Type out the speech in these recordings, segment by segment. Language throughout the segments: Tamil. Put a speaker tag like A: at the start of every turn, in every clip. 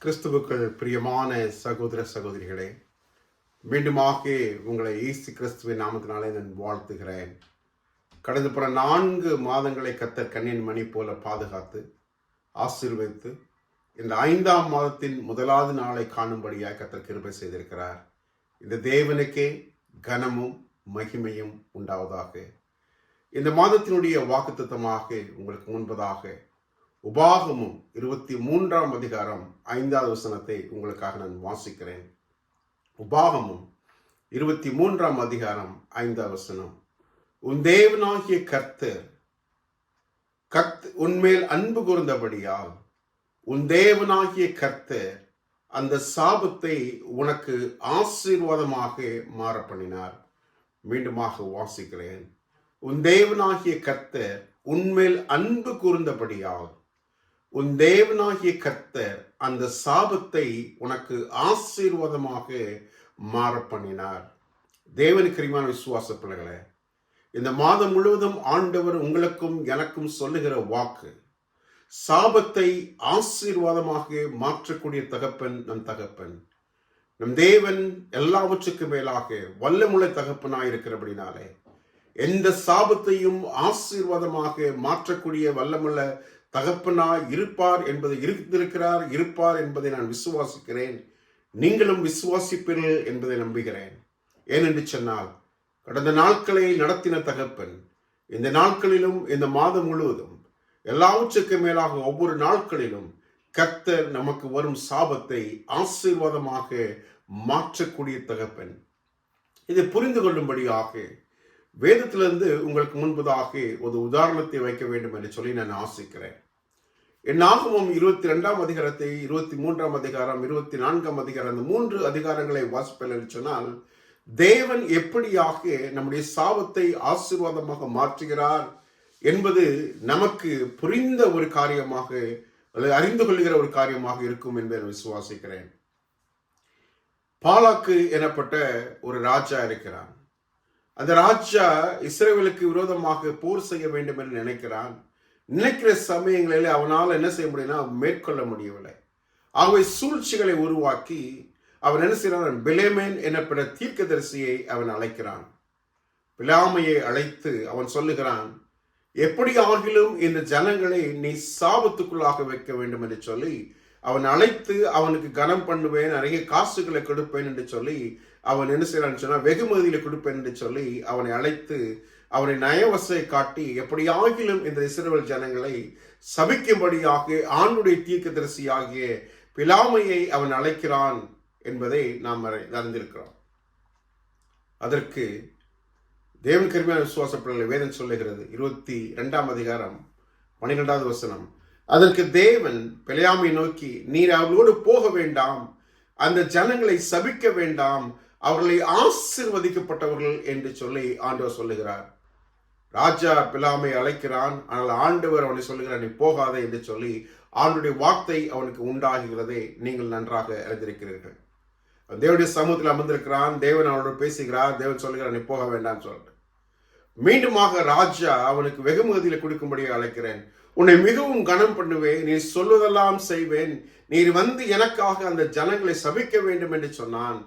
A: கிறிஸ்துவுக்குள் பிரியமான சகோதர சகோதரிகளே, மீண்டுமாக உங்களை இயேசு கிறிஸ்துவின் நாமத்தினாலே நான் வாழ்த்துகிறேன். கடந்த புற 4 மாதங்களை கர்த்தர் கண்ணின் மணி போல பாதுகாத்து ஆசீர்வதித்து இந்த 5ஆம் மாதத்தின் 1வது நாளை காணும்படியாக கர்த்தர் கிருபை செய்திருக்கிறார். இந்த தேவனுக்கே கனமும் மகிமையும் உண்டாவதாக. இந்த மாதத்தினுடைய வாக்குத்தத்தமாக உங்களுக்கு முன்பதாக உபாகமும் 23ஆம் அதிகாரம் 5வது வசனத்தை உங்களுக்காக நான் வாசிக்கிறேன். உபாகமும் 23ஆம் அதிகாரம் 5வது வசனம். உன் தேவனாகிய கர்த்தர் உன்மேல் அன்பு கூர்ந்தபடியால் உன் தேவனாகிய கர்த்தர் அந்த சாபத்தை உனக்கு ஆசீர்வாதமாக மாற பண்ணினார். மீண்டுமாக வாசிக்கிறேன். உன் தேவனாகிய கர்த்தர் உன்மேல் அன்பு கூர்ந்தபடியால் உன் தேவனாகிய கர்த்தர் அந்த சாபத்தை உனக்கு ஆசீர்வாதமாக மாற பண்ணினார். தேவனுக்கு பிரியமான விசுவாச பிள்ளைகளே, இந்த மாதம் முழுவதும் ஆண்டவர் உங்களுக்கும் எனக்கும் சொல்லுகிற வாக்கு, சாபத்தை ஆசீர்வாதமாக மாற்றக்கூடிய தகப்பன் நம் தகப்பன். நம் தேவன் எல்லாவற்றுக்கு மேலாக வல்லமுள்ள தகப்பனாய் இருக்கிறபடினாலே எந்த சாபத்தையும் ஆசீர்வாதமாக மாற்றக்கூடிய வல்லமுள்ள தகப்பனாய் இருப்பார் என்பதை இருப்பார் என்பதை நான் விசுவாசிக்கிறேன். நீங்களும் விசுவாசிப்பீர்கள் என்பதை நம்புகிறேன். ஏனென்று சொன்னால், கடந்த நாட்களை நடத்தின தகப்பன் இந்த நாட்களிலும் இந்த மாதம் முழுவதும் எல்லாவற்றுக்கு மேலாக ஒவ்வொரு நாட்களிலும் கர்த்தர் நமக்கு வரும் சாபத்தை ஆசீர்வாதமாக மாற்றக்கூடிய தகப்பன். இதை புரிந்து கொள்ளும்படியாக வேதத்திலிருந்து உங்களுக்கு முன்பதாக ஒரு உதாரணத்தை வைக்க வேண்டும் என்று சொல்லி நான் ஆசிக்கிறேன். என்னாகமம் 22ஆம் அதிகாரத்தை 23ஆம் அதிகாரம் 24ஆம் அதிகாரம் இந்த 3 அதிகாரங்களை வாசிப்பேன் என்று சொன்னால், தேவன் எப்படியாக நம்முடைய சாபத்தை ஆசீர்வாதமாக மாற்றுகிறார் என்பது நமக்கு புரிந்த ஒரு காரியமாக அல்லது அறிந்து கொள்கிற ஒரு காரியமாக இருக்கும் என்பதை விசுவாசிக்கிறேன். பாலாக்கு எனப்பட்ட ஒரு ராஜா இருக்கிறான். அந்த ராஜா இஸ்ரவேலுக்கு விரோதமாக போர் செய்ய வேண்டும் என்று நினைக்கிற சமயங்களில் அவனால் என்ன செய்ய முடியும்னா மேற்கொள்ள முடியவில்லை. ஆகவே சூழ்ச்சிகளை உருவாக்கி அவன் என்ன செய்யறான்? பிலேமேன் எனப்பட்ட தீர்க்கதரிசியை அவன் அழைக்கிறான். பிலாமையை அழைத்து அவன் சொல்லுகிறான், எப்படி ஆகிலும் இந்த ஜனங்களை நீ சாபத்துக்குள்ளாக வைக்க வேண்டும் என்று சொல்லி அவன் அழைத்து அவனுக்கு கனம் பண்ணுவேன், நிறைய காசுகளை கொடுப்பேன் என்று சொல்லி அவன் என்ன செய்யறான்னு சொன்னா வெகுமதியில கொடுப்பேன் என்று சொல்லி அவனை அழைத்து அவனை நயவசை காட்டி எப்படியாகிலும் இந்த இஸ்ரவேல் ஜனங்களை சபிக்கும்படியாக ஆண்டுடைய தீர்க்கதரிசியாகிய பிலாமையை அவன் அழைக்கிறான் என்பதை நாம் அறிந்திருக்கிறோம். அதற்கு தேவன் கருமையான விசுவாச பிள்ளைகளை வேதம் சொல்லுகிறது. 22ஆம் அதிகாரம் 12வது வசனம். அதற்கு தேவன் பிலாமை நோக்கி, நீர் அவர்களோடு போக வேண்டாம், அந்த ஜனங்களை சபிக்க வேண்டாம், அவர்களை ஆசீர்வதிக்கப்பட்டவர்கள் என்று சொல்லி ஆண்டவர் சொல்லுகிறார். ராஜா பிலாமை அழைக்கிறான். ஆனால் ஆண்டவர் அவனை சொல்லுகிறார், நீ போகாதே என்று சொல்லி ஆண்டுடைய வார்த்தை அவனுக்கு உண்டாகுகிறதை நீங்கள் நன்றாக அறிந்திருக்கிறீர்கள். தேவனுடைய சமூகத்தில் அமர்ந்திருக்கிறான். தேவன் அவனோடு பேசுகிறார். தேவன் சொல்லுகிறார், நீ போக வேண்டாம் சொல்லிட்டு மீண்டுமாக ராஜா அவனுக்கு வெகுமதியில கொடுக்கும்படியாக அழைக்கிறேன், உன்னை மிகவும் கனம் பண்ணுவேன், நீ சொல்வதெல்லாம் செய்வேன், நீர் வந்து எனக்காக அந்த ஜனங்களை சபிக்க வேண்டும் என்று சொன்னான்.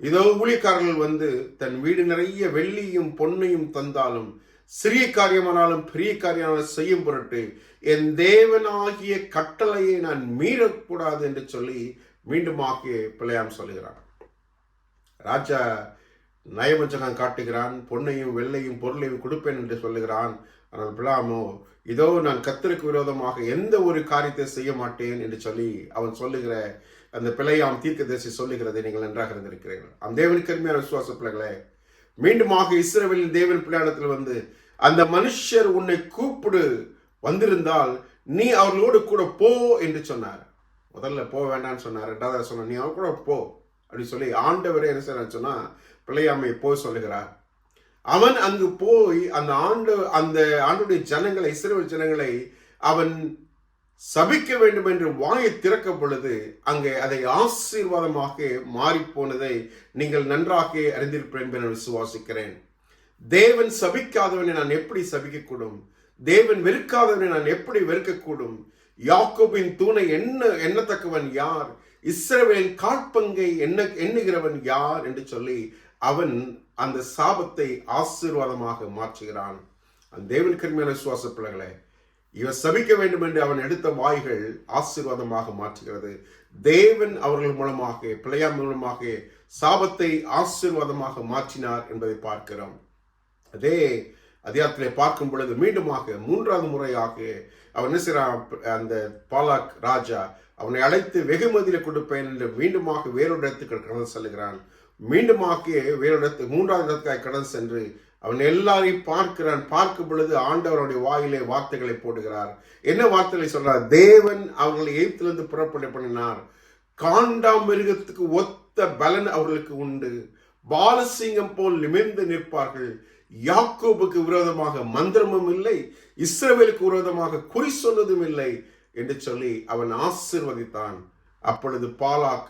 A: இதோ ஊழியக்காரர்கள் வந்து தன் வீடு நிறைய வெள்ளியும் பொன்னையும் தந்தாலும் சிறிய காரியமானாலும் பெரிய காரியமானாலும் செய்யும் பொருட்டு என் தேவனாகிய கட்டளையை நான் மீறக்கூடாது என்று சொல்லி மீண்டுமாக பிழையாம் சொல்லுகிறான். ராஜா நயவஞ்சகம் காட்டுகிறான். பொன்னையும் வெள்ளையும் பொருளையும் கொடுப்பேன் என்று சொல்லுகிறான். ஆனால் பிலாமோ, இதோ நான் கர்த்தருக்கு விரோதமாக எந்த ஒரு காரியத்தை செய்ய மாட்டேன் என்று சொல்லி அவன் சொல்லுகிற அந்த பிழையாம் தீர்க்கதரிசி சொல்லுகிறதை நீங்கள் நன்றாக இருந்திருக்கிறீர்கள். அந்த தேவனுக்கு அருமையான விசுவாச பிள்ளைகளே, மீண்டுமாக இஸ்ரவேலின் தேவன் பிள்ளையிடத்தில் வந்து, அந்த மனுஷர் உன்னை கூப்பிடு வந்திருந்தால் நீ அவர்களோடு கூட போ என்று சொன்னார். முதல்ல போக வேண்டாம்னு சொன்னார். 2வது சொன்னார், நீ அவர் கூட போ அப்படின்னு சொல்லி ஆண்டவரே என்ன செய்யறான்னு சொன்னா பிள்ளையாமை போய் சொல்லுகிறார். அவன் அங்கு போய் அந்த ஆண்டுடைய ஜனங்களை, இஸ்ரவேல் ஜனங்களை அவன் சபிக்க வேண்டும் என்று வாயை திறக்கும் பொழுது அங்கே அதை ஆசீர்வாதமாக மாறி போனதை நீங்கள் நன்றாக அறிந்திருப்பேன் என்று விசுவாசிக்கிறேன். தேவன் சபிக்காதவனை நான் எப்படி சபிக்கக்கூடும்? தேவன் வெறுக்காதவனை நான் எப்படி வெறுக்கக்கூடும்? யாக்கோபின் தூணை எண்ணத்தக்கவன் யார்? இஸ்ரவேலின் காற்பங்கை எண்ணுகிறவன் யார் என்று சொல்லி அவன் அந்த சாபத்தை ஆசீர்வாதமாக மாற்றுகிறான். அந்த தேவன் கருமையான விசுவாச பிள்ளைகளே, இவன் சபிக்க வேண்டும் என்று அவன் எடுத்த வாய்கள் ஆசீர்வாதமாக மாற்றுகிறது. தேவன் அவர்கள் மூலமாக, பிள்ளையார் மூலமாக சாபத்தை ஆசீர்வாதமாக மாற்றினார் என்பதை பார்க்கிறோம். அதே அதிகாரத்திலே பார்க்கும் பொழுது மீண்டுமாக 3வது முறையாக அவன் என்ன செய்றான்? அந்த பாலாக் ராஜா அவனை அழைத்து வெகுமதியில கொடுப்பேன் என்று மீண்டுமாக வேறொரு இடத்துக்கு கடந்து செல்கிறான். மீண்டுமாக வேறொரு இடத்துக்கு 3வது இடத்துக்காக கடந்து சென்று அவன் எல்லாரையும் பார்க்கிறான். பார்க்கும் பொழுது ஆண்டவருடைய வாயிலே வார்த்தைகளை போடுகிறார். என்ன வார்த்தைகளை சொல்றார்? தேவன் அவர்களை எகிப்திலிருந்து புறப்பட பண்ணினார். காண்டாமிருகத்துக்கு ஒத்த பலன் அவர்களுக்கு உண்டு. பாலசிங்கம் போல் நிமிர்ந்து நிற்பார்கள். யாக்கோபுக்கு விரோதமாக மந்திரமும் இல்லை, இஸ்ரவேலுக்கு விரோதமாக குறி சொன்னதும் இல்லை என்று சொல்லி அவன் ஆசீர்வதித்தான். அப்பொழுது பாலாக்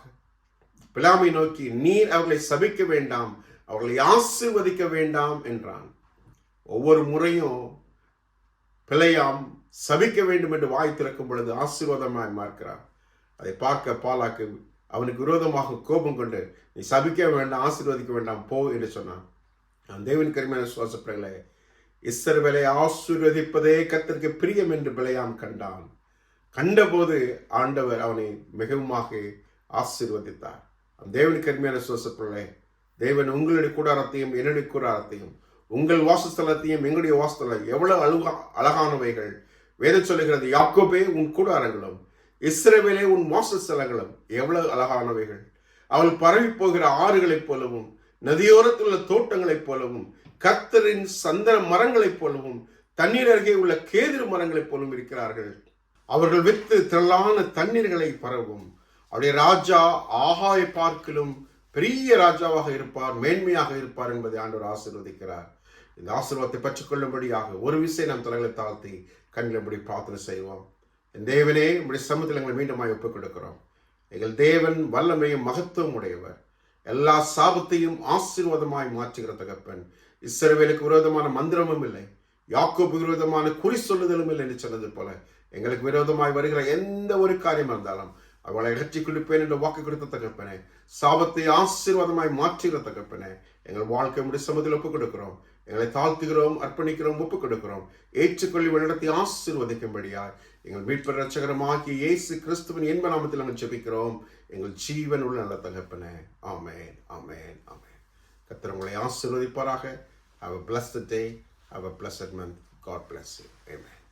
A: பிலாமை நோக்கி, நீர் அவர்களை சபிக்க வேண்டாம், அவர்களை ஆசீர்வதிக்க வேண்டாம் என்றான். ஒவ்வொரு முறையும் பிழையாம் சபிக்க வேண்டும் என்று வாய் திறக்கும் பொழுது ஆசீர்வாதமாய் மாறுகிறார். அதை பார்க்க பாலாக்கு அவனுக்கு விரோதமாக கோபம் கொண்டு, நீ சபிக்க வேண்டாம், ஆசீர்வதிக்க வேண்டாம், போ என்று சொன்னான். நான் தேவன் கருமையான விசுவாச பிள்ளைகளே, இஸ்ரவேலை ஆசீர்வதிப்பதே கர்த்தருக்கு பிரியம் என்று பிழையாம் கண்டான். கண்டபோது ஆண்டவர் அவனை மிகவுமாக ஆசீர்வதித்தார். தேவன் கருமையான விசுவாச பிள்ளைகளே, தேவன் உங்களுடைய கூடாரத்தையும் என்னுடைய கூடாரத்தையும், உங்கள் வாசஸ்தலத்தையும் எங்களுடைய வாசஸ்தலம் எவ்வளவு அழகானவைகள். வேதம் சொல்லுகிறது, யாக்கோபே உன் கூடாரங்களும் இஸ்ரவேலே உன் வாசஸ்தலங்களும் எவ்வளவு அழகானவைகள். அவள் பரவி போகிற ஆறுகளைப் போலவும் நதியோரத்தில் உள்ள தோட்டங்களைப் போலவும் கர்த்தரின் சந்தன மரங்களைப் போலவும் தண்ணீர் அருகே உள்ள கேதுரு மரங்களைப் போலவும் இருக்கிறார்கள். அவர்கள் வித்து திரளான தண்ணீர்களை பரவும். அவருடைய ராஜா ஆகாய பார்க்கிலும் பெரிய ராஜாவாக இருப்பார், மேன்மையாக இருப்பார் என்பதை ஆண்டவர் ஆசீர்வதிக்கிறார். இந்த ஆசீர்வாதத்தை பெற்றுக்கொள்ளும்படியாக ஒரு விஷயம் நாம் தலைகளை தாழ்த்தி கண்ணிலும்படி பிரார்த்தனை செய்வோம். என் தேவனே, உங்களுடைய சமூகத்தில் எங்களை மீண்டுமாய் ஒப்புக் கொடுக்கிறோம். எங்கள் தேவன் வல்லமையும் மகத்துவம் உடையவர். எல்லா சாபத்தையும் ஆசீர்வாதமாய் மாற்றுகிற தகப்பன். இஸ்ரவேலுக்கு விரோதமான மந்திரமும் இல்லை, யாக்கோபு விரோதமான குறி சொல்லுதலும் இல்லை என்று சொன்னது போல எங்களுக்கு விரோதமாய் வருகிற எந்த ஒரு காரியம் இருந்தாலும் அவளை அகற்றி கொடுப்பேன் என்று வாக்கு கொடுத்த தகப்பனே, சாபத்தை ஆசீர்வாதமாய் மாற்றுகிற தகப்பனே, எங்கள் வாழ்க்கை முடிய சமூகத்தில் ஒப்புக் கொடுக்கிறோம். எங்களை தாழ்த்துகிறோம், அர்ப்பணிக்கிறோம், ஒப்புக் கொடுக்கிறோம். ஏற்றுக்கொள்ளி வழிநடத்தி ஆசீர்வதிக்கும்படியாய் எங்கள் மீட்பர் ரட்சகரமாகிய இயேசு கிறிஸ்துவின் இன்ப நாமத்தில் நாங்கள் ஜெபிக்கிறோம். எங்கள் ஜீவன் உள்ள நல்ல தகப்பனே. ஆமென், ஆமென், ஆமென். கர்த்தர் உங்களை ஆசீர்வதிப்பாராக. Have a blessed day. Have a blessed month. God bless you. Amen.